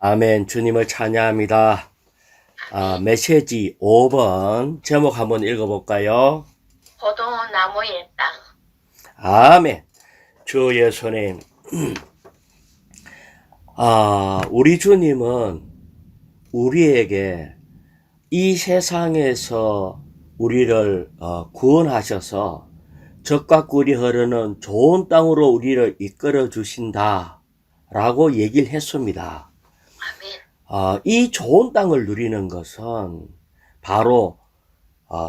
아멘. 주님을 찬양합니다. 메시지 5번 제목 한번 읽어볼까요? 포도나무의 땅. 아멘. 주 예수님. 우리 주님은 우리에게 이 세상에서 우리를 구원하셔서 젖과 꿀이 흐르는 좋은 땅으로 우리를 이끌어 주신다 라고 얘기를 했습니다. 아멘. 이 좋은 땅을 누리는 것은 바로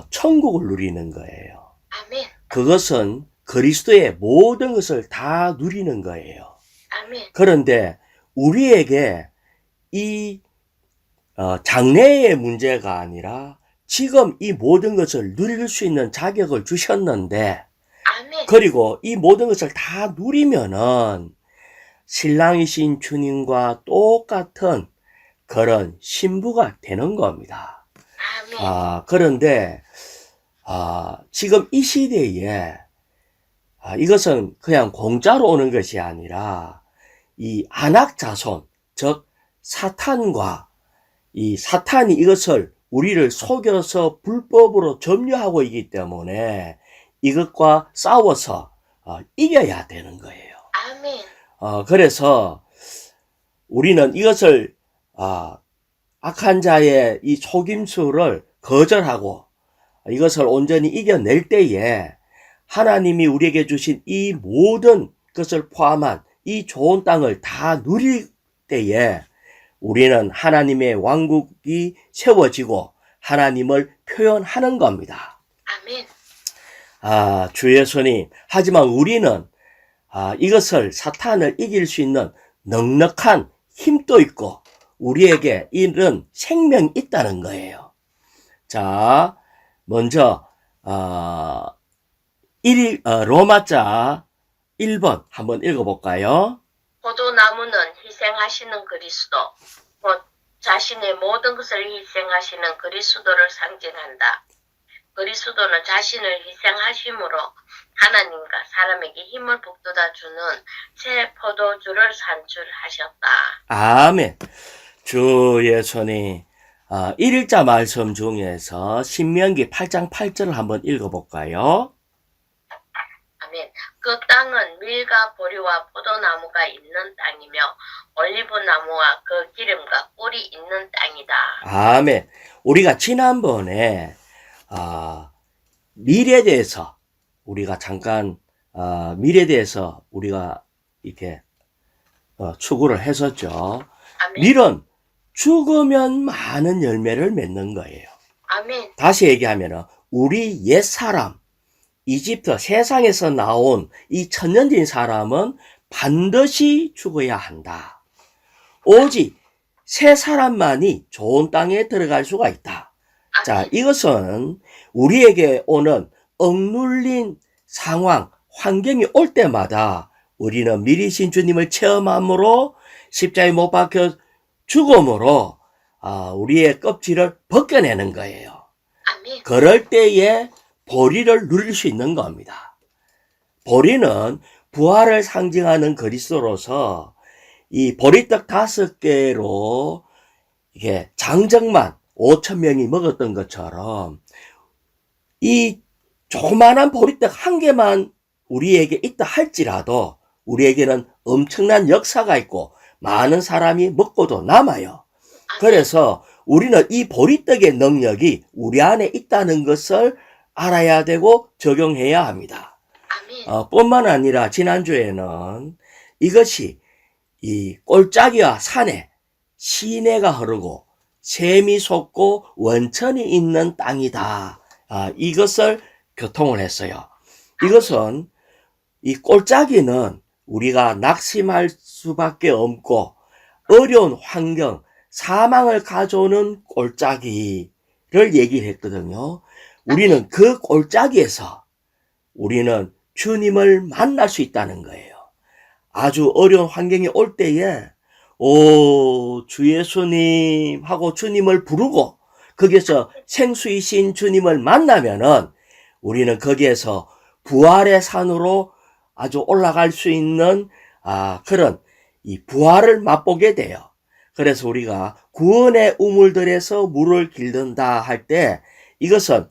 천국을 누리는 거예요. 아멘. 그것은 그리스도의 모든 것을 다 누리는 거예요. 아멘. 그런데 우리에게 이 장래의 문제가 아니라 지금 이 모든 것을 누릴 수 있는 자격을 주셨는데, 아멘. 그리고 이 모든 것을 다 누리면은 신랑이신 주님과 똑같은 그런 신부가 되는 겁니다. 아멘. 그런데 지금 이 시대에 이것은 그냥 공짜로 오는 것이 아니라 이 안악자손, 즉 사탄과 이 사탄이 이것을 우리를 속여서 불법으로 점유하고 있기 때문에 이것과 싸워서 이겨야 되는 거예요. 아멘. 그래서 우리는 이것을 악한 자의 이 속임수를 거절하고 이것을 온전히 이겨낼 때에 하나님이 우리에게 주신 이 모든 것을 포함한 이 좋은 땅을 다 누릴 때에 우리는 하나님의 왕국이 세워지고 하나님을 표현하는 겁니다. 아멘. 주 예수님. 하지만 우리는 이것을 사탄을 이길 수 있는 넉넉한 힘도 있고 우리에게 이런 생명이 있다는 거예요. 자, 먼저 로마자 1번 한번 읽어볼까요? 포도나무는 희생하시는 그리스도, 곧 자신의 모든 것을 희생하시는 그리스도를 상징한다. 그리스도는 자신을 희생하심으로 하나님과 사람에게 힘을 북돋아 주는 새 포도주를 산출하셨다. 아멘. 주 예수님. 1일자 말씀 중에서 신명기 8장 8절을 한번 읽어볼까요? 아멘. 그 땅은 밀과 보리와 포도나무가 있는 땅이며 올리브나무와 그 기름과 꿀이 있는 땅이다. 아멘. 우리가 지난번에 밀에 대해서 우리가 잠깐 밀에 대해서 우리가 이렇게 추구를 했었죠. 아멘. 밀은 죽으면 많은 열매를 맺는 거예요. 아멘. 다시 얘기하면 우리 옛사람, 이집트 세상에서 나온 이 천년진 사람은 반드시 죽어야 한다. 오직 새 사람만이 좋은 땅에 들어갈 수가 있다. 자, 이것은 우리에게 오는 억눌린 상황, 환경이 올 때마다 우리는 미리신 주님을 체험함으로 십자가에 못 박혀 죽음으로 우리의 껍질을 벗겨내는 거예요. 아멘. 그럴 때에 보리를 누릴 수 있는 겁니다. 보리는 부활을 상징하는 그리스도로서 이 보리떡 5개로 이게 장정만 5,000명이 먹었던 것처럼 이 조그마한 보리떡 1개만 우리에게 있다 할지라도 우리에게는 엄청난 역사가 있고 많은 사람이 먹고도 남아요. 그래서 우리는 이 보리떡의 능력이 우리 안에 있다는 것을 알아야 되고 적용해야 합니다. 아멘. 뿐만 아니라 지난주에는 이것이 이 꼴짜기와 산에 시내가 흐르고 샘이 솟고 원천이 있는 땅이다. 이것을 교통을 했어요. 이것은 이 꼴짜기는 우리가 낙심할 수밖에 없고 어려운 환경, 사망을 가져오는 꼴짜기를 얘기를 했거든요. 우리는 그 꼴짜기에서 우리는 주님을 만날 수 있다는 거예요. 아주 어려운 환경이 올 때에 주 예수님 하고 주님을 부르고 거기에서 생수이신 주님을 만나면은 우리는 거기에서 부활의 산으로 아주 올라갈 수 있는 그런 이 부활을 맛보게 돼요. 그래서 우리가 구원의 우물들에서 물을 길든다 할 때 이것은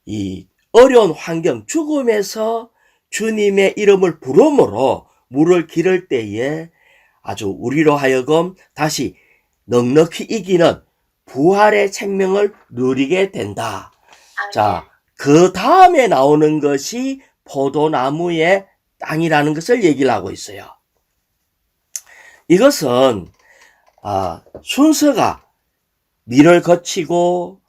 이 어려운 환경, 죽음에서 주님의 이름을 부름으로 물을 기를 때에 아주 우리로 하여금 다시 넉넉히 이기는 부활의 생명을 누리게 된다. 아멘. 자, 그 다음에 나오는 것이 포도나무의 땅이라는 것을 얘기를 하고 있어요. 이것은 순서가 밀을 거치고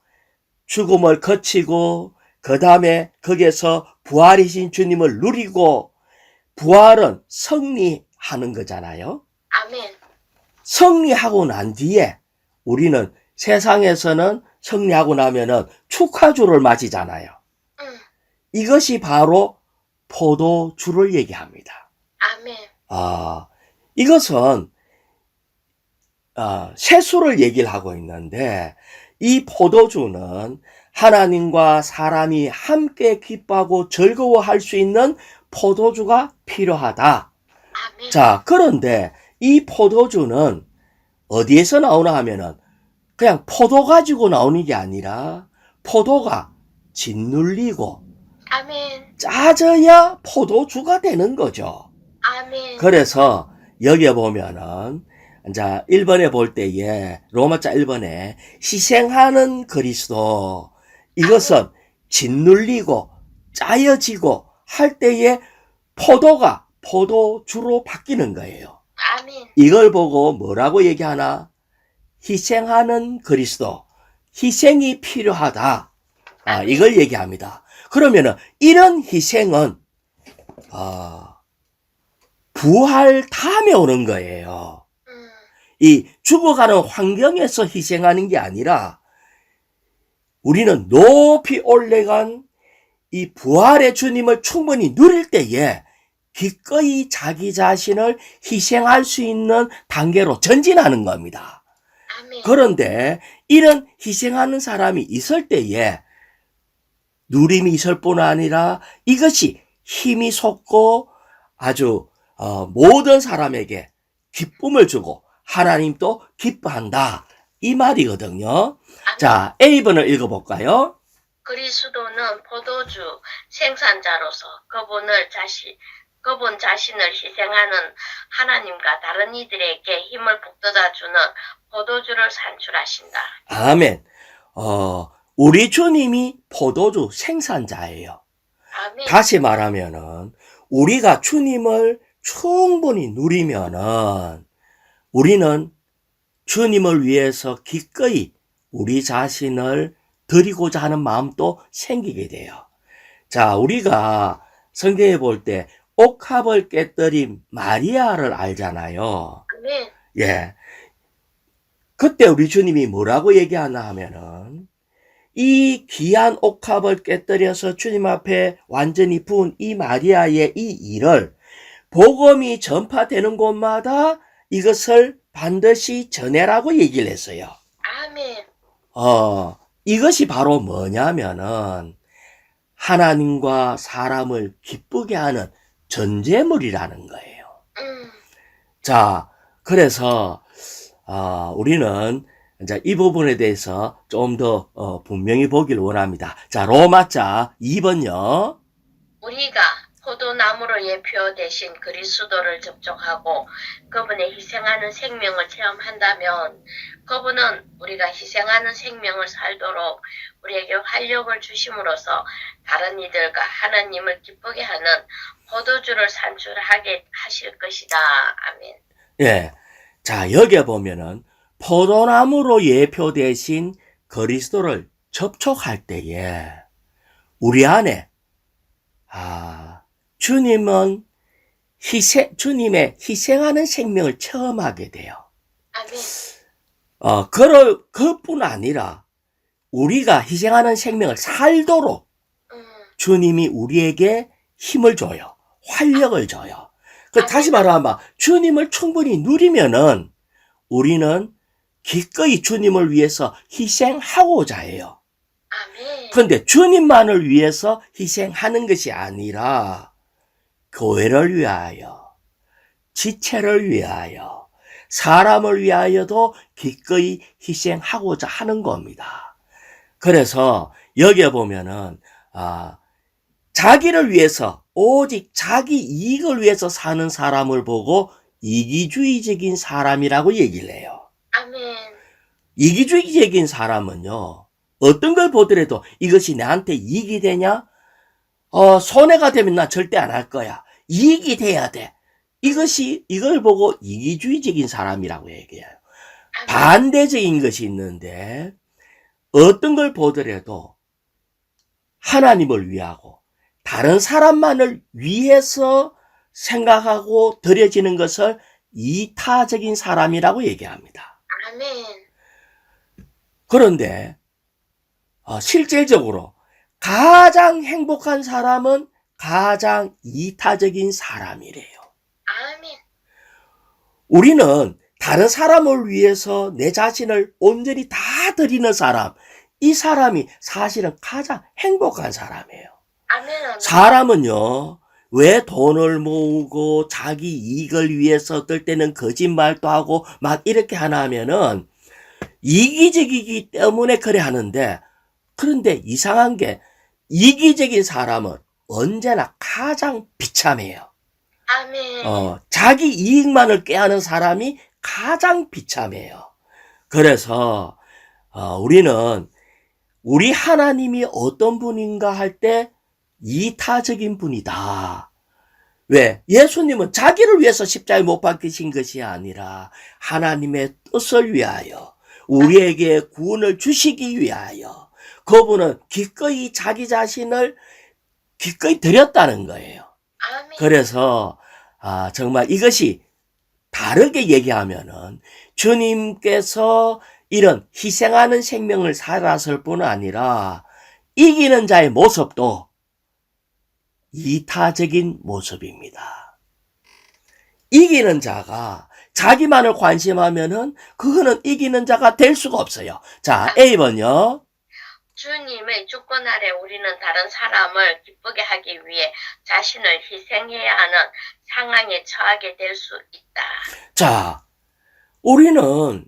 죽음을 거치고 그 다음에 거기에서 부활이신 주님을 누리고 부활은 승리하는 거잖아요. 아멘. 승리하고 난 뒤에 우리는 세상에서는 승리하고 나면은 축하주를 맞이잖아요. 이것이 바로 포도주를 얘기합니다. 아멘. 이것은 세수를 얘기를 하고 있는데 이 포도주는 하나님과 사람이 함께 기뻐하고 즐거워할 수 있는 포도주가 필요하다. 아멘. 자, 그런데 이 포도주는 어디에서 나오나 하면은 그냥 포도 가지고 나오는 게 아니라 포도가 짓눌리고 아멘. 짜져야 포도주가 되는 거죠. 아멘. 그래서 여기에 보면은 이제 1번에 볼 때에 로마자 1번에 희생하는 그리스도 이것은 짓눌리고 짜여지고 할 때에 포도가 포도주로 바뀌는 거예요. 아멘. 이걸 보고 뭐라고 얘기하나? 희생하는 그리스도, 희생이 필요하다. 이걸 얘기합니다. 그러면은 이런 희생은 부활 다음에 오는 거예요. 이 죽어가는 환경에서 희생하는 게 아니라 우리는 높이 올라간 이 부활의 주님을 충분히 누릴 때에 기꺼이 자기 자신을 희생할 수 있는 단계로 전진하는 겁니다. 아멘. 그런데 이런 희생하는 사람이 있을 때에 누림이 있을 뿐 아니라 이것이 힘이 솟고 아주 모든 사람에게 기쁨을 주고 하나님도 기뻐한다. 이 말이거든요. 아멘. 자, A번을 읽어볼까요? 그리스도는 포도주 생산자로서 그분 자신을 희생하는 하나님과 다른 이들에게 힘을 북돋아주는 포도주를 산출하신다. 아멘. 우리 주님이 포도주 생산자예요. 아멘. 다시 말하면은 우리가 주님을 충분히 누리면은 우리는 주님을 위해서 기꺼이 우리 자신을 드리고자 하는 마음도 생기게 돼요. 자, 우리가 성경에 볼 때 옥합을 깨뜨린 마리아를 알잖아요. 아멘. 예. 그때 우리 주님이 뭐라고 얘기하나 하면은 이 귀한 옥합을 깨뜨려서 주님 앞에 완전히 부은 이 마리아의 이 일을 복음이 전파되는 곳마다 이것을 반드시 전해라고 얘기를 했어요. 아멘. 이것이 바로 뭐냐면은 하나님과 사람을 기쁘게 하는 전제물이라는 거예요. 자, 그래서 우리는 이제 이 부분에 대해서 좀 더 분명히 보기를 원합니다. 자, 로마자 2번요. 우리가 포도나무로 예표되신 그리스도를 접촉하고 그분의 희생하는 생명을 체험한다면 그분은 우리가 희생하는 생명을 살도록 우리에게 활력을 주심으로써 다른 이들과 하나님을 기쁘게 하는 포도주를 산출하게 하실 것이다. 아멘. 예. 자, 여기에 보면은 포도나무로 예표되신 그리스도를 접촉할 때에 우리 안에 주님의 희생하는 생명을 체험하게 돼요. 아멘. 그뿐 아니라 우리가 희생하는 생명을 살도록 주님이 우리에게 힘을 줘요. 활력을 줘요. 다시 말하면 주님을 충분히 누리면은 우리는 기꺼이 주님을 위해서 희생하고자 해요. 아멘. 그런데 주님만을 위해서 희생하는 것이 아니라 교회를 위하여, 지체를 위하여, 사람을 위하여도 기꺼이 희생하고자 하는 겁니다. 그래서 여기에 보면은 자기를 위해서 오직 자기 이익을 위해서 사는 사람을 보고 이기주의적인 사람이라고 얘기를 해요. 아멘. 이기주의적인 사람은요, 어떤 걸 보더라도 이것이 나한테 이익이 되냐? 손해가 되면 나 절대 안 할 거야. 이익이 돼야 돼. 이걸 보고 이기주의적인 사람이라고 얘기해요. 아멘. 반대적인 것이 있는데, 어떤 걸 보더라도 하나님을 위하고 다른 사람만을 위해서 생각하고 드려지는 것을 이타적인 사람이라고 얘기합니다. 아멘. 그런데 실질적으로 가장 행복한 사람은 가장 이타적인 사람이래요. 아멘. 우리는 다른 사람을 위해서 내 자신을 온전히 다 드리는 사람, 이 사람이 사실은 가장 행복한 사람이에요. 아멘. 아멘. 사람은요, 왜 돈을 모으고 자기 이익을 위해서 어떨 때는 거짓말도 하고 막 이렇게 하나 하면은 이기적이기 때문에 그래 하는데, 그런데 이상한 게 이기적인 사람은 언제나 가장 비참해요. 아멘. 자기 이익만을 꾀하는 사람이 가장 비참해요. 그래서 우리는 우리 하나님이 어떤 분인가 할 때 이타적인 분이다. 왜? 예수님은 자기를 위해서 십자가에 못 박히신 것이 아니라 하나님의 뜻을 위하여 우리에게 구원을 주시기 위하여 그분은 기꺼이 자기 자신을 기꺼이 드렸다는 거예요. 아멘. 그래서 정말 이것이 다르게 얘기하면은 주님께서 이런 희생하는 생명을 살았을 뿐 아니라 이기는 자의 모습도 이타적인 모습입니다. 이기는 자가 자기만을 관심하면은 그거는 이기는 자가 될 수가 없어요. 자, A번요. 주님의 주권 아래 우리는 다른 사람을 기쁘게 하기 위해 자신을 희생해야 하는 상황에 처하게 될 수 있다. 자, 우리는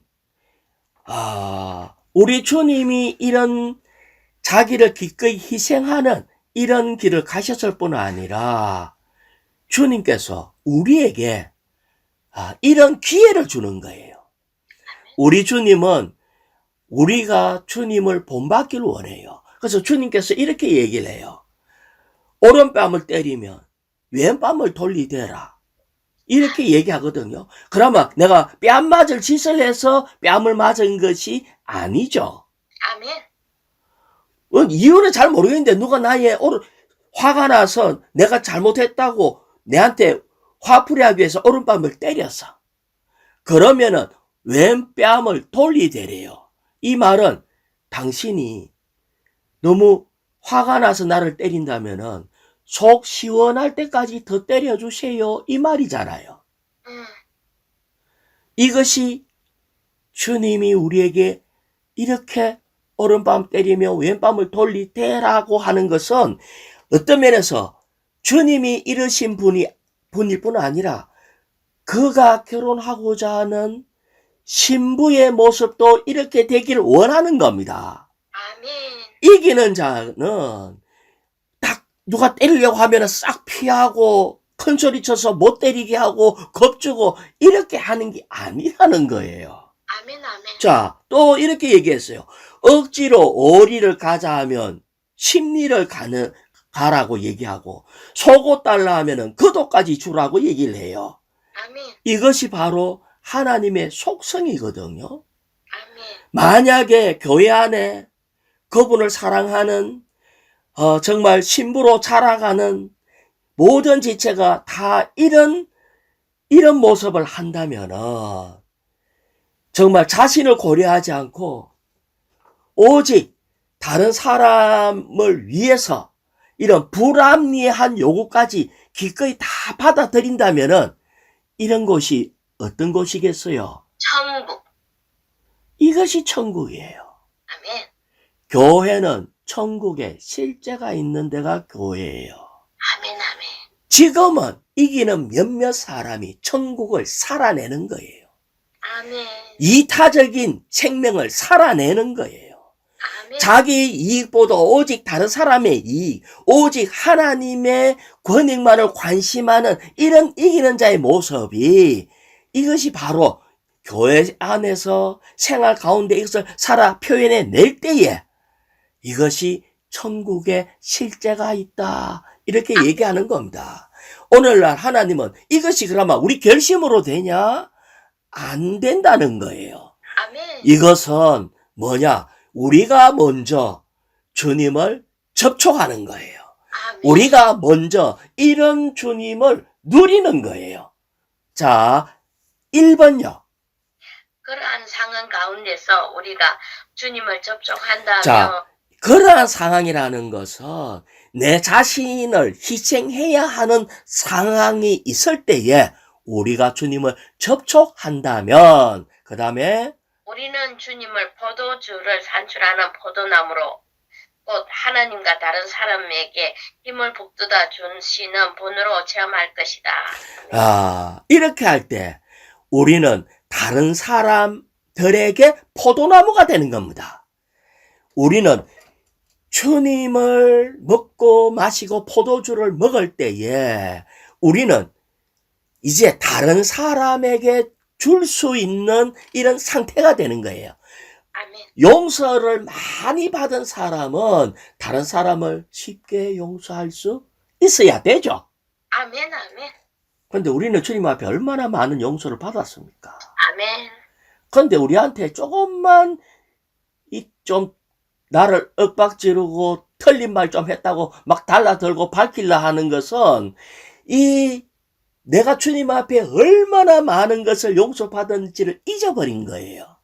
우리 주님이 이런 자기를 기꺼이 희생하는 이런 길을 가셨을 뿐 아니라 주님께서 우리에게 이런 기회를 주는 거예요. 우리 주님은 우리가 주님을 본받기를 원해요. 그래서 주님께서 이렇게 얘기를 해요. 오른뺨을 때리면 왼뺨을 돌리되라. 이렇게 얘기하거든요. 그러면 내가 뺨 맞을 짓을 해서 뺨을 맞은 것이 아니죠. 아멘. 이유는 잘 모르겠는데 누가 나의 화가 나서 내가 잘못했다고 내한테 화풀이 하기 위해서 오른뺨을 때렸어. 그러면은 왼뺨을 돌리되래요. 이 말은 당신이 너무 화가 나서 나를 때린다면은 속 시원할 때까지 더 때려주세요. 이 말이잖아요. 이것이 주님이 우리에게 이렇게 오른밤 때리며 왼밤을 돌리되라고 하는 것은 어떤 면에서 주님이 이르신 분일 뿐 아니라 그가 결혼하고자 하는 신부의 모습도 이렇게 되기를 원하는 겁니다. 아멘. 이기는 자는 딱 누가 때리려고 하면 싹 피하고 큰 소리 쳐서 못 때리게 하고 겁주고 이렇게 하는 게 아니라는 거예요. 아멘. 아멘. 자, 또 이렇게 얘기했어요. 억지로 오리를 가자 하면 십리를 가라고 얘기하고 속옷 달라 하면은 그도까지 주라고 얘기를 해요. 아멘. 이것이 바로 하나님의 속성이거든요. 아멘. 만약에 교회 안에 그분을 사랑하는 정말 신부로 자라가는 모든 지체가 다 이런 모습을 한다면은 정말 자신을 고려하지 않고 오직 다른 사람을 위해서 이런 불합리한 요구까지 기꺼이 다 받아들인다면은 이런 곳이 어떤 곳이겠어요? 천국. 이것이 천국이에요. 아멘. 교회는 천국에 실제가 있는 데가 교회예요. 아멘. 아멘. 지금은 이기는 몇몇 사람이 천국을 살아내는 거예요. 아멘. 이타적인 생명을 살아내는 거예요. 아멘. 자기 이익보다 오직 다른 사람의 이익, 오직 하나님의 권익만을 관심하는 이런 이기는 자의 모습이 이것이 바로 교회 안에서 생활 가운데 이것을 살아 표현해 낼 때에 이것이 천국의 실제가 있다. 이렇게 얘기하는 겁니다. 오늘날 하나님은 이것이 그러면 우리 결심으로 되냐? 안 된다는 거예요. 아멘. 이것은 뭐냐? 우리가 먼저 주님을 접촉하는 거예요. 아멘. 우리가 먼저 이런 주님을 누리는 거예요. 자, 1번요. 그러한 상황 가운데서 우리가 주님을 접촉한다면 자, 그러한 상황이라는 것은 내 자신을 희생해야 하는 상황이 있을 때에 우리가 주님을 접촉한다면 그 다음에 우리는 주님을 포도주를 산출하는 포도나무로 곧 하나님과 다른 사람에게 힘을 북돋아 주시는 분으로 체험할 것이다. 이렇게 할 때 우리는 다른 사람들에게 포도나무가 되는 겁니다. 우리는 주님을 먹고 마시고 포도주를 먹을 때에 우리는 이제 다른 사람에게 줄 수 있는 이런 상태가 되는 거예요. 아멘. 용서를 많이 받은 사람은 다른 사람을 쉽게 용서할 수 있어야 되죠. 아멘. 아멘. 그런데 우리는 주님 앞에 얼마나 많은 용서를 받았습니까? 아멘. 그런데 우리한테 조금만 좀 나를 윽박지르고 틀린 말 좀 했다고 막 달라들고 밝히려 하는 것은 내가 주님 앞에 얼마나 많은 것을 용서받은지를 잊어버린 거예요.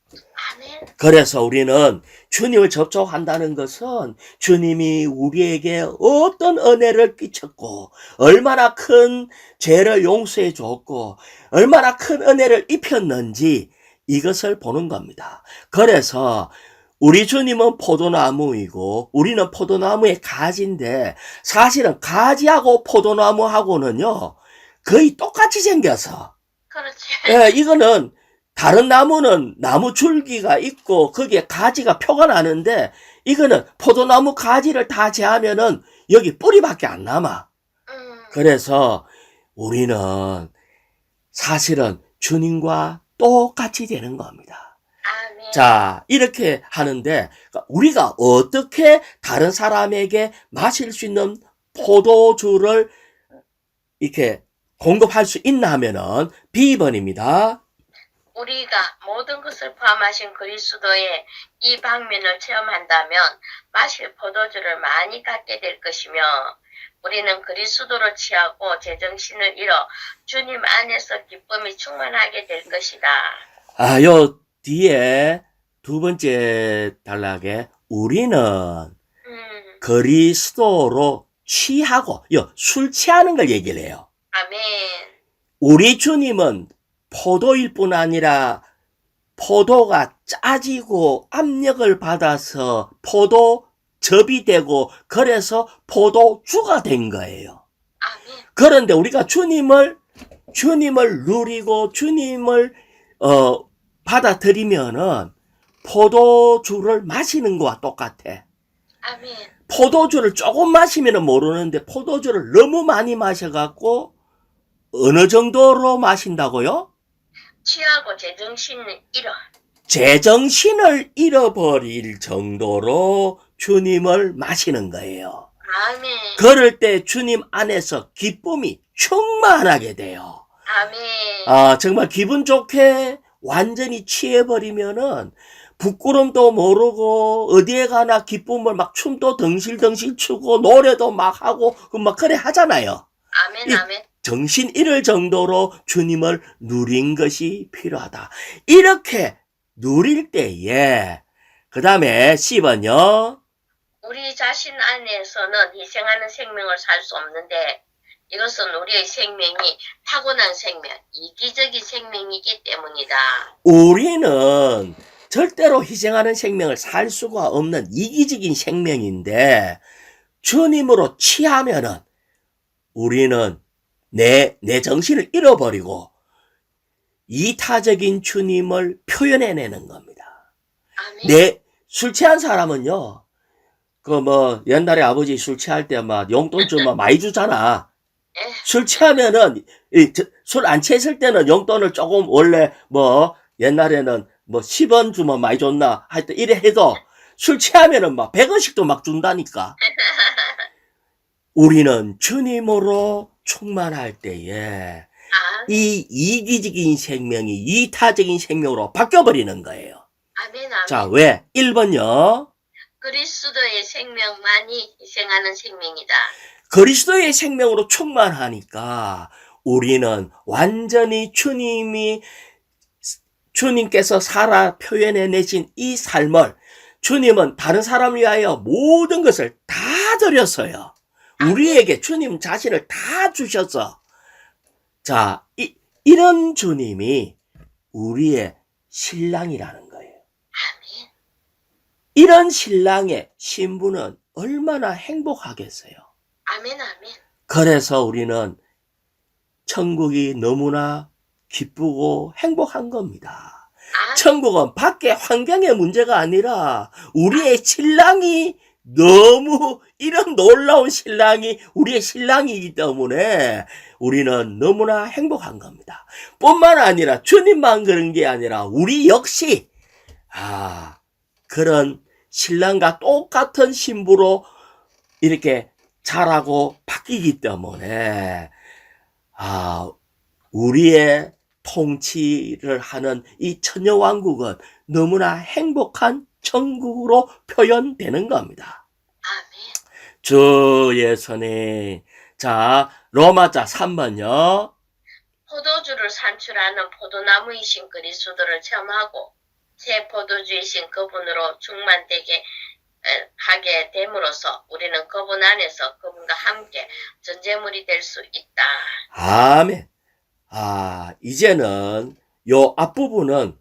아멘. 그래서 우리는 주님을 접촉한다는 것은 주님이 우리에게 어떤 은혜를 끼쳤고 얼마나 큰 죄를 용서해 줬고 얼마나 큰 은혜를 입혔는지 이것을 보는 겁니다. 그래서 우리 주님은 포도나무이고 우리는 포도나무의 가지인데 사실은 가지하고 포도나무하고는요 거의 똑같이 생겨서 그렇지. 이거는 다른 나무는 나무 줄기가 있고 거기에 가지가 표가 나는데 이거는 포도나무 가지를 다 제하면은 여기 뿌리밖에 안 남아. 그래서 우리는 사실은 주님과 똑같이 되는 겁니다. 아멘. 자, 이렇게 하는데 우리가 어떻게 다른 사람에게 마실 수 있는 포도주를 이렇게 공급할 수 있나 하면은 B번입니다. 우리가 모든 것을 포함하신 그리스도의 이 방면을 체험한다면 마실 포도주를 많이 갖게 될 것이며 우리는 그리스도를 취하고 제정신을 잃어 주님 안에서 기쁨이 충만하게 될 것이다. 요 뒤에 두 번째 단락에 우리는 그리스도로 취하고 술 취하는 걸 얘기를 해요. 아멘. 우리 주님은 포도일 뿐 아니라 포도가 짜지고 압력을 받아서 포도즙이 되고 그래서 포도주가 된 거예요. 아멘. 그런데 우리가 주님을 누리고 주님을 받아들이면은 포도주를 마시는 거와 똑같아. 아멘. 포도주를 조금 마시면 모르는데 포도주를 너무 많이 마셔갖고 어느 정도로 마신다고요? 취하고 제정신을 잃어. 제정신을 잃어버릴 정도로 주님을 마시는 거예요. 아멘. 그럴 때 주님 안에서 기쁨이 충만하게 돼요. 아멘. 정말 기분 좋게 완전히 취해버리면은 부끄럼도 모르고 어디에 가나 기쁨을 막 춤도 덩실덩실 추고 노래도 막 하고 막 그래 하잖아요. 아멘. 아멘. 정신 잃을 정도로 주님을 누린 것이 필요하다. 이렇게 누릴 때에 그 다음에 C번요. 우리 자신 안에서는 희생하는 생명을 살 수 없는데 이것은 우리의 생명이 타고난 생명, 이기적인 생명이기 때문이다. 우리는 절대로 희생하는 생명을 살 수가 없는 이기적인 생명인데 주님으로 취하면은 우리는 내 정신을 잃어버리고 이타적인 주님을 표현해내는 겁니다. 아멘. 술 취한 사람은요, 옛날에 아버지 술 취할 때 막 용돈 주면 많이 주잖아. 예. 술 취하면은, 술 안 취했을 때는 용돈을 조금 원래 옛날에는 10원 주면 많이 줬나? 하여튼 이래 해도 술 취하면은 막 100원씩도 막 준다니까. 우리는 주님으로 충만할 때에 이 이기적인 생명이 이타적인 생명으로 바뀌어버리는 거예요. 아멘. 자, 아멘. 왜? 1번요. 그리스도의 생명만이 희생하는 생명이다. 그리스도의 생명으로 충만하니까 우리는 완전히 주님께서 살아 표현해내신 이 삶을 주님은 다른 사람을 위하여 모든 것을 다 드렸어요. 우리에게 주님 자신을 다 주셔서 자, 이런 주님이 우리의 신랑이라는 거예요. 아멘. 이런 신랑의 신부는 얼마나 행복하겠어요. 아멘. 아멘. 그래서 우리는 천국이 너무나 기쁘고 행복한 겁니다. 천국은 밖의 환경의 문제가 아니라 우리의 신랑이 너무 이런 놀라운 신랑이 우리의 신랑이기 때문에 우리는 너무나 행복한 겁니다. 뿐만 아니라 주님만 그런 게 아니라 우리 역시 그런 신랑과 똑같은 신부로 이렇게 자라고 바뀌기 때문에 우리의 통치를 하는 이 처녀왕국은 너무나 행복한 천국으로 표현되는 겁니다. 아멘. 주 예수님. 자, 로마자 3번요. 포도주를 산출하는 포도나무이신 그리스도를 체험하고 새 포도주이신 그분으로 충만되게 하게 됨으로써 우리는 그분 안에서 그분과 함께 전제물이 될 수 있다. 아멘. 이제는 요 앞부분은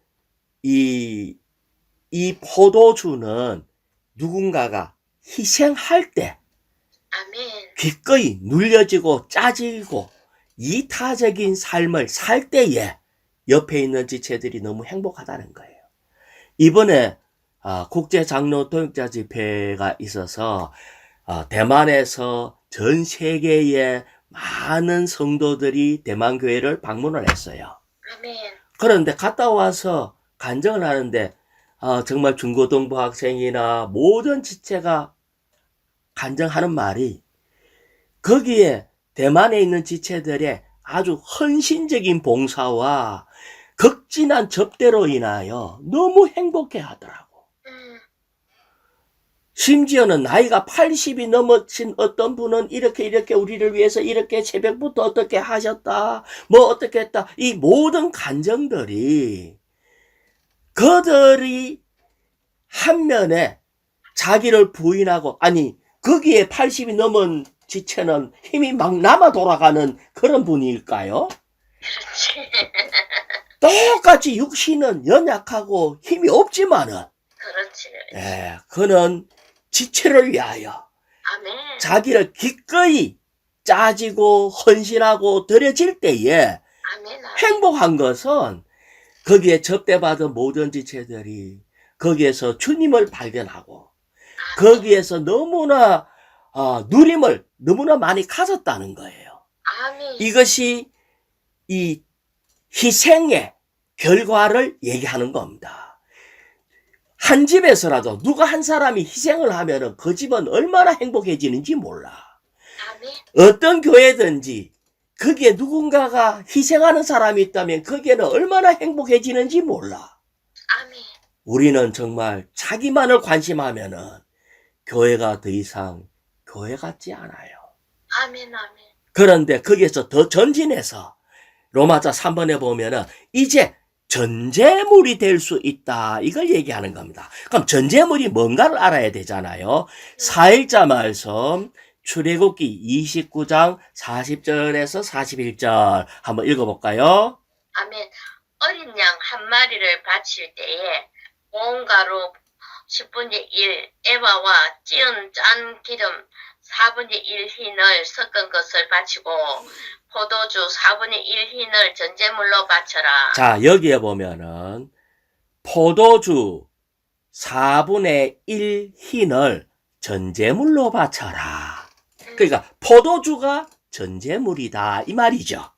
이 포도주는 누군가가 희생할 때 아멘. 기꺼이 눌려지고 짜지고 이타적인 삶을 살 때에 옆에 있는 지체들이 너무 행복하다는 거예요. 이번에 국제 장로 도역자 집회가 있어서 대만에서 전 세계의 많은 성도들이 대만 교회를 방문을 했어요. 아멘. 그런데 갔다 와서 간증을 하는데 정말 중고등부 학생이나 모든 지체가 간증하는 말이 거기에 대만에 있는 지체들의 아주 헌신적인 봉사와 극진한 접대로 인하여 너무 행복해 하더라고. 심지어는 나이가 80이 넘으신 어떤 분은 이렇게 우리를 위해서 이렇게 새벽부터 어떻게 하셨다, 어떻게 했다, 이 모든 간정들이 그들이 한 면에 자기를 부인하고, 거기에 80이 넘은 지체는 힘이 막 남아 돌아가는 그런 분일까요? 그렇지. 똑같이 육신은 연약하고 힘이 없지만은, 그렇지. 그는 지체를 위하여 아멘. 자기를 기꺼이 짜지고 헌신하고 드려질 때에 아멘. 행복한 것은 거기에 접대받은 모든 지체들이 거기에서 주님을 발견하고 거기에서 너무나 누림을 너무나 많이 가졌다는 거예요. 아멘. 이것이 이 희생의 결과를 얘기하는 겁니다. 한 집에서라도 누가 한 사람이 희생을 하면은 그 집은 얼마나 행복해지는지 몰라. 아멘. 어떤 교회든지 거기에 누군가가 희생하는 사람이 있다면 거기에는 얼마나 행복해지는지 몰라. 아멘. 우리는 정말 자기만을 관심하면은 교회가 더 이상 교회 같지 않아요. 아멘. 아멘. 그런데 거기에서 더 전진해서 로마자 3번에 보면은 이제 전제물이 될 수 있다. 이걸 얘기하는 겁니다. 그럼 전제물이 뭔가를 알아야 되잖아요. 4일자 말씀 출애굽기 29장 40절에서 41절 한번 읽어볼까요? 아멘. 어린 양 한 마리를 바칠 때에 온 가루 10분의 1 에바와 찌은 짠 기름 4분의 1 흰을 섞은 것을 바치고 포도주 4분의 1 흰을 전제물로 바쳐라. 자, 여기에 보면은 포도주 4분의 1 흰을 전제물로 바쳐라. 그러니까 포도주가 전제물이다 이 말이죠.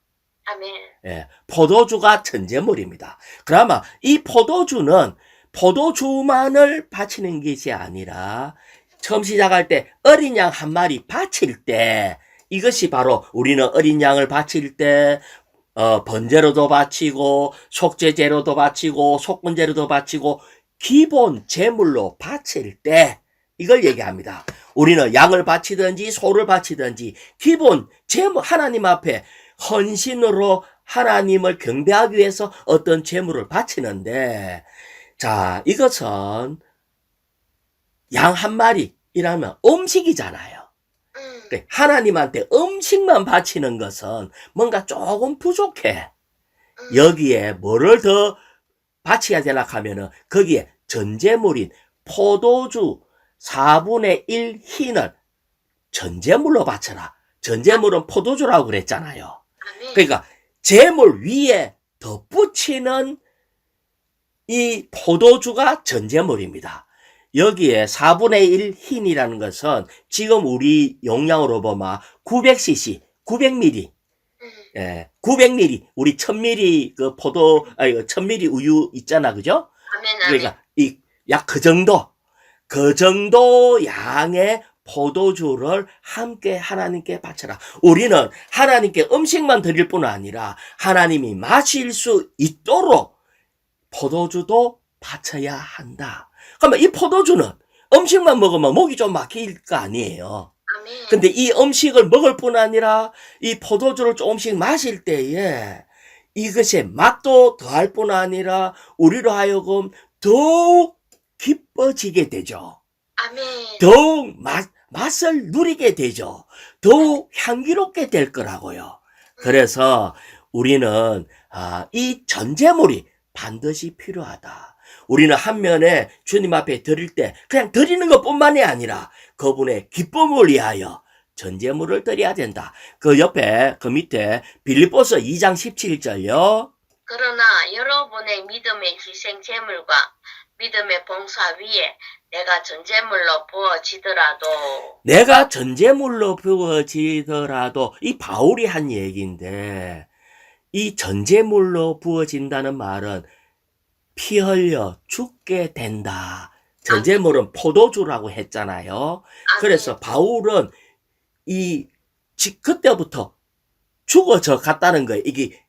아멘. 예, 포도주가 전제물입니다. 그러면 이 포도주는 포도주만을 바치는 것이 아니라 처음 시작할 때 어린 양 한 마리 바칠 때 이것이 바로 우리는 어린 양을 바칠 때 번제로도 바치고 속죄제로도 바치고 속건제로도 바치고 기본 제물로 바칠 때 이걸 얘기합니다. 우리는 양을 바치든지 소를 바치든지 기본 제물 하나님 앞에 헌신으로 하나님을 경배하기 위해서 어떤 제물을 바치는데 자 이것은 양 한 마리이라면 음식이잖아요. 하나님한테 음식만 바치는 것은 뭔가 조금 부족해. 여기에 뭐를 더 바쳐야 되나 하면은 거기에 전제물인 포도주 4분의 1 흰을 전제물로 바쳐라. 전제물은 포도주라고 그랬잖아요. 그러니까 제물 위에 덧붙이는 이 포도주가 전제물입니다. 여기에 4분의 1 흰이라는 것은 지금 우리 용량으로 보면 900cc, 900ml, 예, 900ml, 우리 1000ml 그 1000ml 우유 있잖아, 그죠? 그러니까 약 그 정도 양의 포도주를 함께 하나님께 바쳐라. 우리는 하나님께 음식만 드릴 뿐 아니라 하나님이 마실 수 있도록 포도주도 바쳐야 한다. 그러면 이 포도주는 음식만 먹으면 목이 좀 막힐 거 아니에요. 근데 이 음식을 먹을 뿐 아니라 이 포도주를 조금씩 마실 때에 이것의 맛도 더할 뿐 아니라 우리로 하여금 더욱 기뻐지게 되죠. 더욱 맛을 누리게 되죠. 더욱 향기롭게 될 거라고요. 그래서 우리는 이 전제물이 반드시 필요하다. 우리는 한 면에 주님 앞에 드릴 때 그냥 드리는 것뿐만이 아니라 그분의 기쁨을 위하여 전제물을 드려야 된다. 그 옆에 그 밑에 빌립보서 2장 17절요. 그러나 여러분의 믿음의 희생 제물과 믿음의 봉사 위에 내가 전제물로 부어지더라도 이 바울이 한 얘기인데 이 전제물로 부어진다는 말은 피 흘려 죽게 된다. 전제물은 포도주라고 했잖아요. 그래서 바울은 그때부터 죽어져 갔다는 거예요. 이게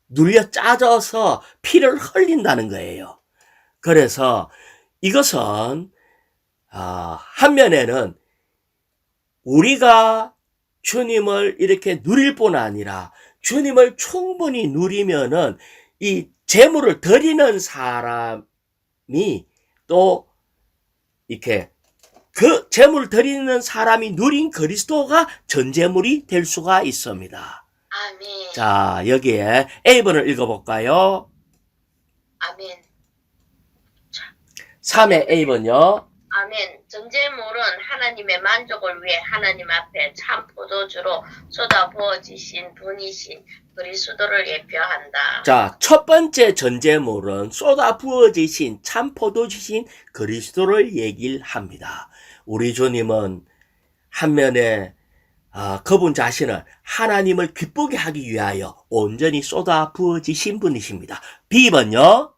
눌려 짜져서 피를 흘린다는 거예요. 그래서 이것은 한 면에는 우리가 주님을 이렇게 누릴 뿐 아니라 주님을 충분히 누리면은 이 제물을 드리는 사람이 또 이렇게 그 제물을 드리는 사람이 누린 그리스도가 전제물이 될 수가 있습니다. 아멘. 자, 여기에 A번을 읽어볼까요? 아멘. 3의 A번요. 아멘. 전제물은 하나님의 만족을 위해 하나님 앞에 참 포도주로 쏟아 부어지신 분이신 그리스도를 예표한다. 자, 첫 번째 전제물은 쏟아 부어지신 참 포도주신 그리스도를 얘기를 합니다. 우리 주님은 한 면에 그분 자신을 하나님을 기쁘게 하기 위하여 온전히 쏟아 부어지신 분이십니다. B번요.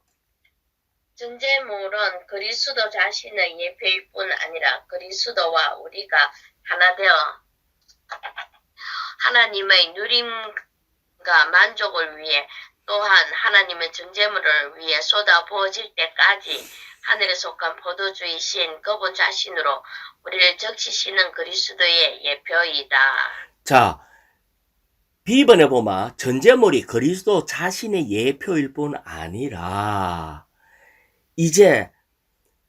전제물은 그리스도 자신의 예표일 뿐 아니라 그리스도와 우리가 하나 되어 하나님의 누림과 만족을 위해 또한 하나님의 전제물을 위해 쏟아 부어질 때까지 하늘에 속한 포도주이신 그분 자신으로 우리를 적시시는 그리스도의 예표이다. 자, B번에 보면 전제물이 그리스도 자신의 예표일 뿐 아니라 이제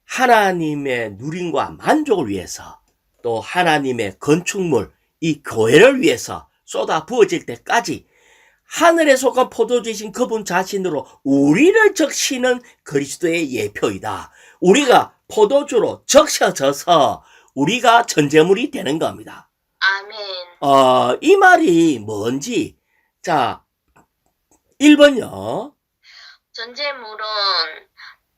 하나님의 누림과 만족을 위해서 또 하나님의 건축물 이 교회를 위해서 쏟아 부어질 때까지 하늘에 속한 포도주이신 그분 자신으로 우리를 적시는 그리스도의 예표이다. 우리가 포도주로 적셔져서 우리가 전제물이 되는 겁니다. 아멘. 이 말이 뭔지, 자, 1번요. 전제물은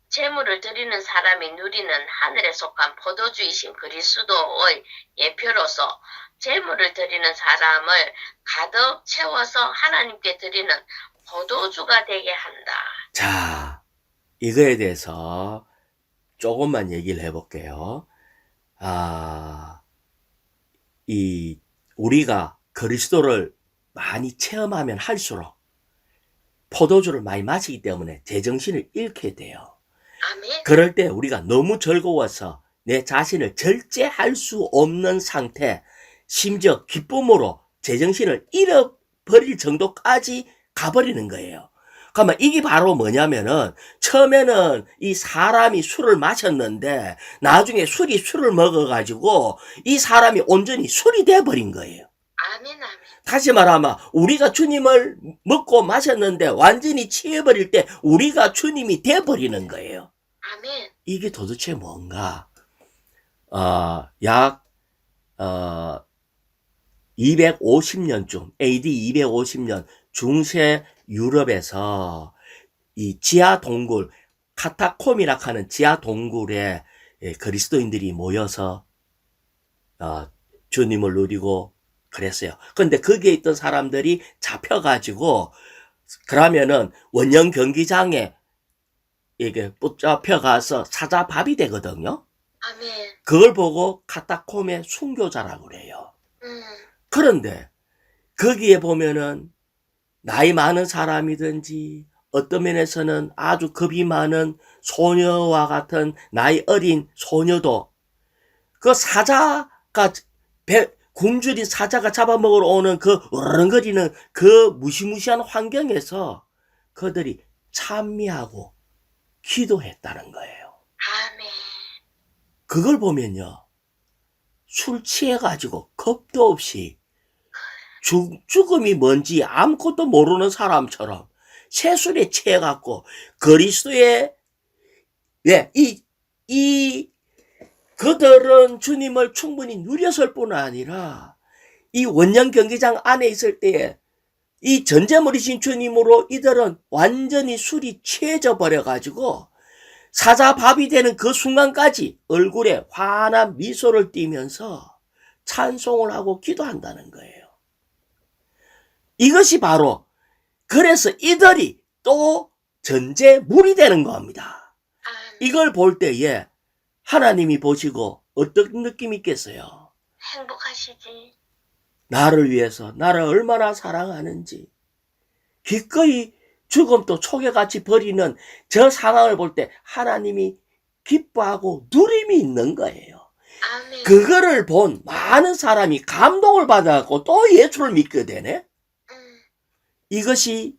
제물을 드리는 사람이 누리는 하늘에 속한 포도주이신 그리스도의 예표로서 제물을 드리는 사람을 가득 채워서 하나님께 드리는 포도주가 되게 한다. 자, 이거에 대해서 조금만 얘기를 해볼게요. 우리가 그리스도를 많이 체험하면 할수록 포도주를 많이 마시기 때문에 제정신을 잃게 돼요. 아멘. 그럴 때 우리가 너무 즐거워서 내 자신을 절제할 수 없는 상태, 심지어 기쁨으로 제정신을 잃어버릴 정도까지 가버리는 거예요. 그러면 이게 바로 뭐냐면은 처음에는 이 사람이 술을 마셨는데 나중에 술을 먹어가지고 이 사람이 온전히 술이 돼버린 거예요. 아멘. 아멘. 다시 말하면 우리가 주님을 먹고 마셨는데 완전히 취해버릴 때 우리가 주님이 돼버리는 거예요. 아멘. 이게 도대체 뭔가? 약 250년쯤, AD 250년 중세 유럽에서 이 지하 동굴, 카타콤이라 하는 지하 동굴에 그리스도인들이 모여서 주님을 누리고 그랬어요. 근데 거기에 있던 사람들이 잡혀가지고 그러면은 원형 경기장에 이게 붙잡혀가서 사자밥이 되거든요. 아멘. 그걸 보고 카타콤의 순교자라고 그래요. 그런데 거기에 보면은 나이 많은 사람이든지 어떤 면에서는 아주 겁이 많은 소녀와 같은 나이 어린 소녀도 그 사자가 굶주린 사자가 잡아먹으러 오는 그 으르렁거리는 그 무시무시한 환경에서 그들이 찬미하고 기도했다는 거예요. 아멘. 그걸 보면요. 술 취해가지고 겁도 없이 죽음이 뭔지 아무것도 모르는 사람처럼 새술에 취해갖고 그리스도의 그들은 주님을 충분히 누렸을 뿐 아니라 이 원형 경기장 안에 있을 때에 이 전제물이신 주님으로 이들은 완전히 술이 취해져 버려가지고 사자밥이 되는 그 순간까지 얼굴에 환한 미소를 띠면서 찬송을 하고 기도한다는 거예요. 이것이 바로 그래서 이들이 또 전제물이 되는 겁니다. 이걸 볼 때에 하나님이 보시고 어떤 느낌이 있겠어요? 행복하시지. 나를 위해서 나를 얼마나 사랑하는지 기꺼이 죽음도 초계같이 버리는 저 상황을 볼 때 하나님이 기뻐하고 누림이 있는 거예요. 아멘. 그거를 본 많은 사람이 감동을 받아갖고 또 예수를 믿게 되네. 이것이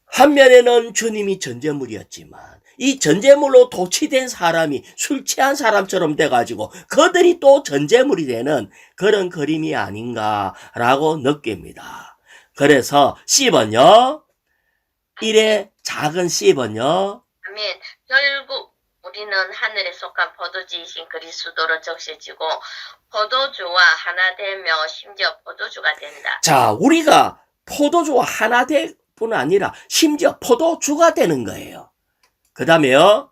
한면에는 주님이 전제물이었지만 이 전제물로 도취된 사람이 술 취한 사람처럼 돼가지고 그들이 또 전제물이 되는 그런 그림이 아닌가라고 느낍니다. 그래서 C번요. 1의 작은 C번요. 아멘. 결국 우리는 하늘에 속한 포도주이신 그리스도로 적셔지고 포도주와 하나 되며 심지어 포도주가 된다. 자, 우리가 포도주와 하나 될 뿐 아니라 심지어 포도주가 되는 거예요. 그 다음에요.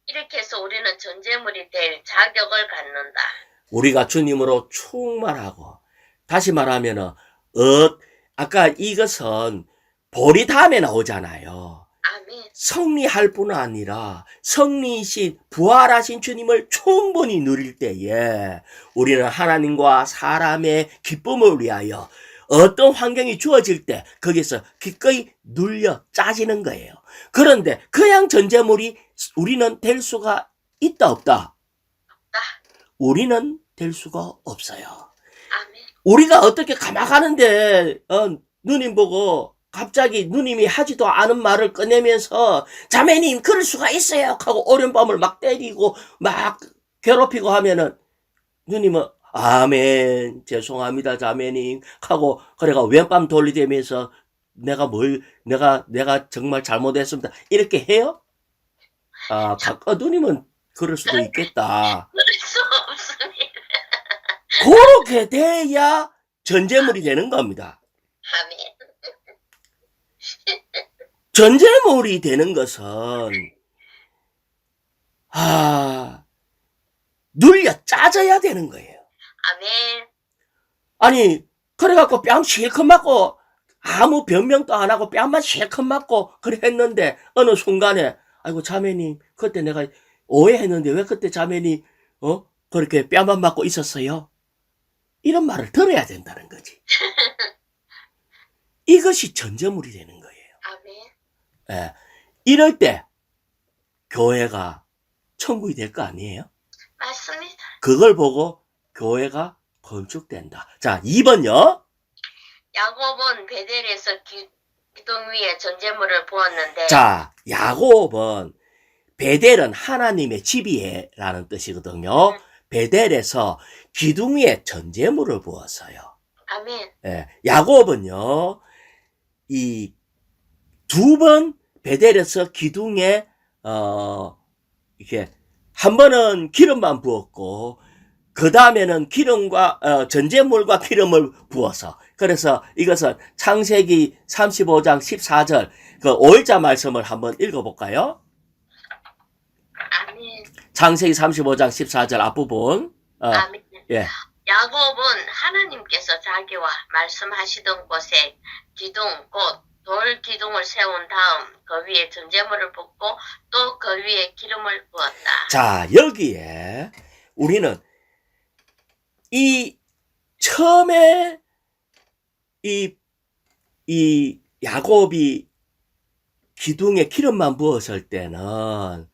이렇게 해서 우리는 전제물이 될 자격을 갖는다. 우리가 주님으로 충만하고 다시 말하면은 아까 이것은 보리 다음에 나오잖아요. 아멘. 성리할 뿐 아니라 성리이신 부활하신 주님을 충분히 누릴 때에 우리는 하나님과 사람의 기쁨을 위하여 어떤 환경이 주어질 때 거기서 기꺼이 눌려 짜지는 거예요. 그런데 그냥 전제물이 우리는 될 수가 있다 없다? 우리는 될 수가 없어요. 아멘. 우리가 어떻게 가마가는데 누님 보고 갑자기 누님이 하지도 않은 말을 꺼내면서 자매님 그럴 수가 있어요 하고 오른밤을 막 때리고 막 괴롭히고 하면은 누님은 아멘 죄송합니다 자매님 하고 그래가 왼밤 돌리대면서 내가 정말 잘못했습니다 이렇게 해요? 누님은 그럴 수도 있겠다. 그럴 수 그렇게 돼야 전제물이 되는 겁니다. 아멘. 전제물이 되는 것은 눌려 짜져야 되는 거예요. 아멘. 아니 그래갖고 뺨 실컷 맞고 아무 변명도 안 하고 뺨만 실컷 맞고 그래 했는데 어느 순간에 아이고 자매님 그때 내가 오해했는데 왜 그때 자매님 그렇게 뺨만 맞고 있었어요? 이런 말을 들어야 된다는 거지. 이것이 전제물이 되는 거예요. 아멘. 예. 이럴 때 교회가 천국이 될 거 아니에요? 맞습니다. 그걸 보고 교회가 건축된다. 자, 2번요. 야곱은 베델에서 기둥 위에 전제물을 부었는데 자, 야곱은 베델은 하나님의 집이라는 뜻이거든요. 베델에서 기둥 위에 전제물을 부었어요. 아멘. 예, 야곱은요, 이 두 번 베델에서 기둥에 이렇게 한 번은 기름만 부었고 그 다음에는 기름과 전제물과 기름을 부어서 그래서 이것은 창세기 35장 14절 그 5일자 말씀을 한번 읽어볼까요? 아멘. 창세기 35장 14절 앞부분. 아멘. 예. 야곱은 하나님께서 자기와 말씀하시던 곳에 기둥 곧 돌 기둥을 세운 다음 그 위에 전제물을 붓고 또 그 위에 기름을 부었다. 자, 여기에 우리는 이 처음에 이 야곱이 기둥에 기름만 부었을 때는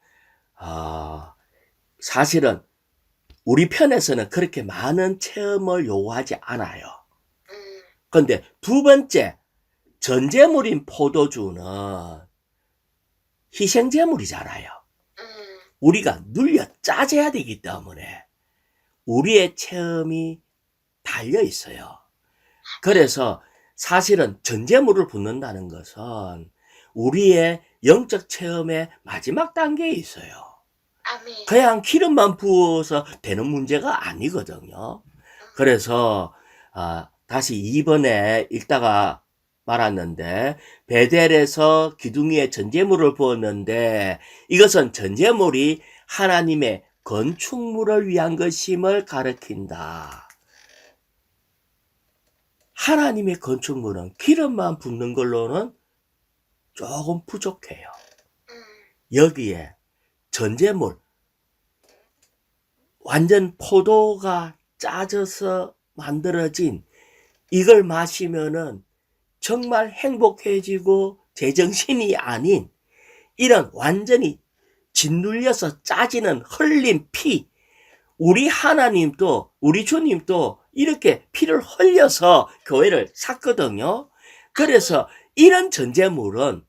사실은 우리 편에서는 그렇게 많은 체험을 요구하지 않아요. 근데 두 번째 전제물인 포도주는 희생제물이잖아요. 우리가 눌려 짜져야 되기 때문에 우리의 체험이 달려 있어요. 그래서 사실은 전제물을 붓는다는 것은 우리의 영적 체험의 마지막 단계에 있어요. 아멘. 그냥 기름만 부어서 되는 문제가 아니거든요. 그래서 다시 2번에 읽다가 말았는데 베델에서 기둥 위에 전제물을 부었는데 이것은 전제물이 하나님의 건축물을 위한 것임을 가리킨다. 하나님의 건축물은 기름만 붓는 걸로는 조금 부족해요. 여기에 전제물, 완전 포도가 짜져서 만들어진 이걸 마시면은 정말 행복해지고 제정신이 아닌 이런 완전히 짓눌려서 짜지는 흘린 피, 우리 하나님도 우리 주님도 이렇게 피를 흘려서 교회를 샀거든요. 그래서 이런 전제물은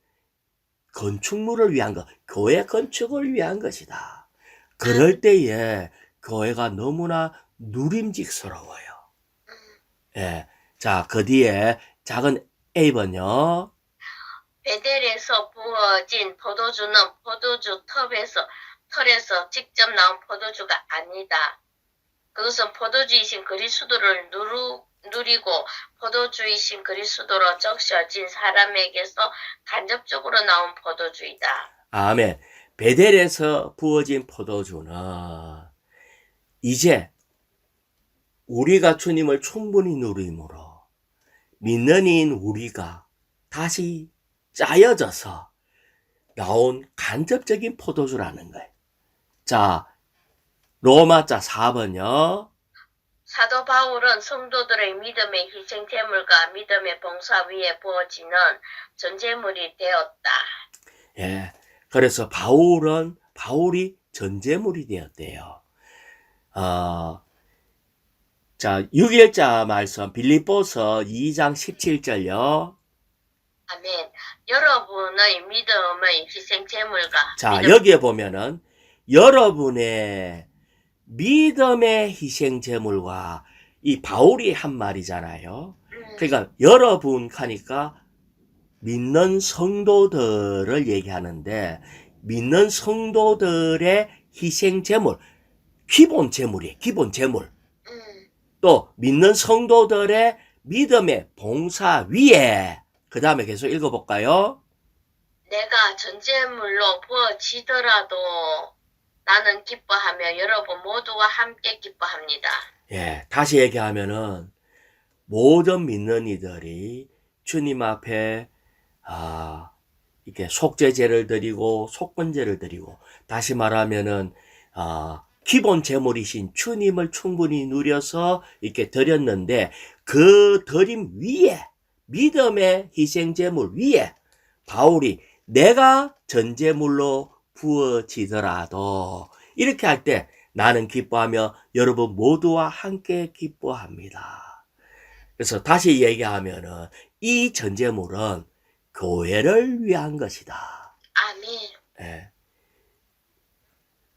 건축물을 위한 것, 교회 건축을 위한 것이다. 그럴 때에 교회가 너무나 누림직스러워요. 예. 자, 그 뒤에 작은 A번요. 베델에서 부어진 포도주는 포도주 털에서 직접 나온 포도주가 아니다. 그것은 포도주이신 그리스도를 누리고 포도주이신 그리스도로 적셔진 사람에게서 간접적으로 나온 포도주이다. 아멘. 베델에서 부어진 포도주는 이제 우리가 주님을 충분히 누림으로 믿는 이인 우리가 다시 짜여져서 나온 간접적인 포도주라는 거예요. 자, 로마자 4번요. 사도 바울은 성도들의 믿음의 희생제물과 믿음의 봉사 위에 부어지는 전제물이 되었다. 예. 그래서 바울이 전제물이 되었대요. 자, 6일자 말씀, 빌립보서 2장 17절요. 아멘. 여러분의 믿음의 희생제물과 자, 여기에 보면은 여러분의 믿음의 희생제물과 이 바울이 한 말이잖아요. 그러니까 여러분 하니까 믿는 성도들을 얘기하는데 믿는 성도들의 희생제물, 기본 제물이에요. 기본 제물. 또 믿는 성도들의 믿음의 봉사 위에, 그 다음에 계속 읽어볼까요? 내가 전제물로 부어지더라도 나는 기뻐하며 여러분 모두와 함께 기뻐합니다. 예, 다시 얘기하면은 모든 믿는 이들이 주님 앞에 이렇게 속죄제를 드리고 속건제를 드리고, 다시 말하면은 기본 제물이신 주님을 충분히 누려서 이렇게 드렸는데, 그 드림 위에, 믿음의 희생 제물 위에 바울이 내가 전제물로 부어지더라도, 이렇게 할 때 나는 기뻐하며 여러분 모두와 함께 기뻐합니다. 그래서 다시 얘기하면은 이 전제물은 교회를 위한 것이다. 아멘. 예.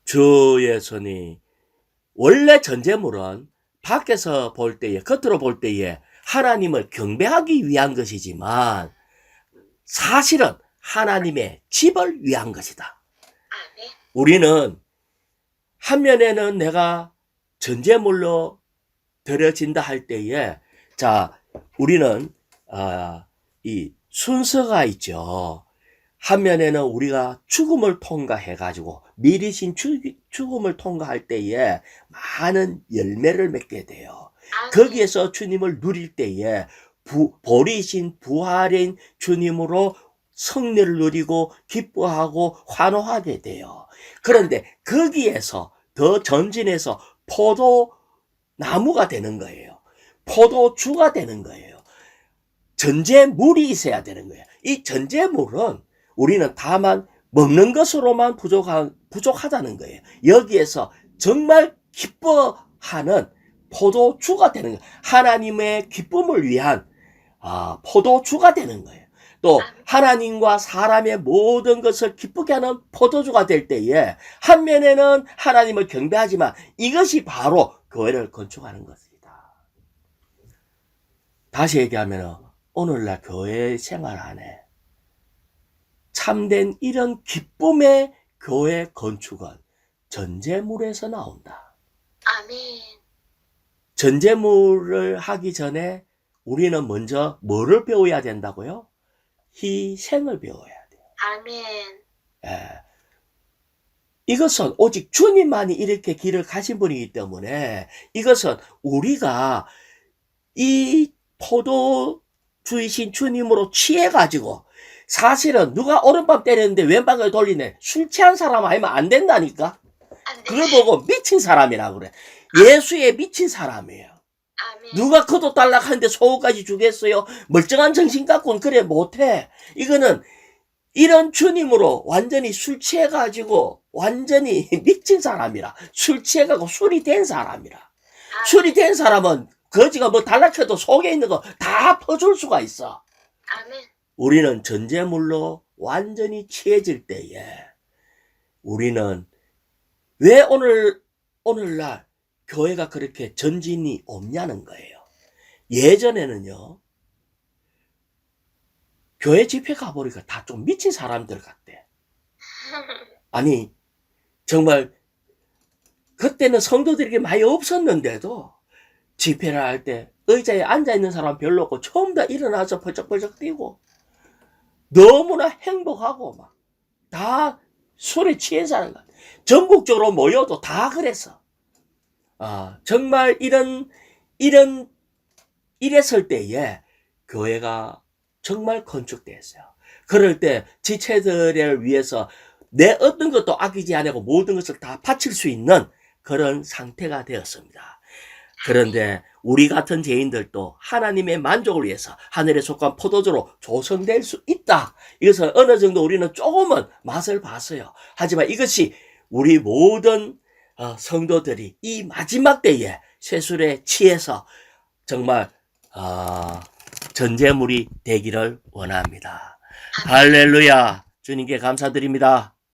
주 예수님, 원래 전제물은 밖에서 볼 때에, 겉으로 볼 때에 하나님을 경배하기 위한 것이지만 사실은 하나님의 집을 위한 것이다. 아멘. 우리는 한 면에는 내가 전제물로 드려진다 할 때에, 자, 우리는 이 순서가 있죠. 한 면에는 우리가 죽음을 통과해가지고 미리신 죽음을 통과할 때에 많은 열매를 맺게 돼요. 아멘. 거기에서 주님을 누릴 때에 보리신 부활인 주님으로 승리를 누리고 기뻐하고 환호하게 돼요. 그런데 거기에서 더 전진해서 포도나무가 되는 거예요. 포도주가 되는 거예요. 전제물이 있어야 되는 거예요. 이 전제물은 우리는 다만 먹는 것으로만 부족하다는 거예요. 여기에서 정말 기뻐하는 포도주가 되는 거예요. 하나님의 기쁨을 위한 포도주가 되는 거예요. 또 하나님과 사람의 모든 것을 기쁘게 하는 포도주가 될 때에 한 면에는 하나님을 경배하지만 이것이 바로 교회를 건축하는 것입니다. 다시 얘기하면 오늘날 교회 생활 안에 참된 이런 기쁨의 교회 건축은 전제물에서 나온다. 아멘. 전제물을 하기 전에 우리는 먼저 뭐를 배워야 된다고요? 희생을 배워야 돼요. 아멘. 예. 이것은 오직 주님만이 이렇게 길을 가신 분이기 때문에 이것은 우리가 이 포도주이신 주님으로 취해가지고, 사실은 누가 오른밤 때렸는데 왼방을 돌리네, 술 취한 사람 아니면 안 된다니까. 안 돼. 그걸 보고 미친 사람이라 그래. 예수에 미친 사람이에요. 아멘. 누가 그도 딸락하는데 소고까지 주겠어요? 멀쩡한 정신 갖고는 그래 못해. 이거는 이런 주님으로 완전히 술 취해가지고 완전히 미친 사람이라. 술 취해가고 술이 된 사람이라. 아멘. 술이 된 사람은 거지가 뭐 달락해도 속에 있는 거 다 퍼줄 수가 있어. 아멘. 우리는 전제물로 완전히 취해질 때에 우리는 왜 오늘날 교회가 그렇게 전진이 없냐는 거예요. 예전에는요, 교회 집회 가보니까 다 좀 미친 사람들 같대. 아니, 정말 그때는 성도들이 많이 없었는데도 집회를 할 때 의자에 앉아있는 사람 별로 없고 처음 다 일어나서 벌쩍벌쩍 뛰고 너무나 행복하고 막 다 술에 취한 사람 같아. 전국적으로 모여도 다 그랬어. 정말 이랬을 때에 교회가 정말 건축됐어요. 그럴 때 지체들을 위해서 내 어떤 것도 아끼지 않고 모든 것을 다 바칠 수 있는 그런 상태가 되었습니다. 그런데 우리 같은 죄인들도 하나님의 만족을 위해서 하늘에 속한 포도주로 조성될 수 있다. 이것을 어느 정도 우리는 조금은 맛을 봤어요. 하지만 이것이 우리 모든 성도들이 이 마지막 때에 쇠술에 취해서 정말 전제물이 되기를 원합니다. 할렐루야. 주님께 감사드립니다.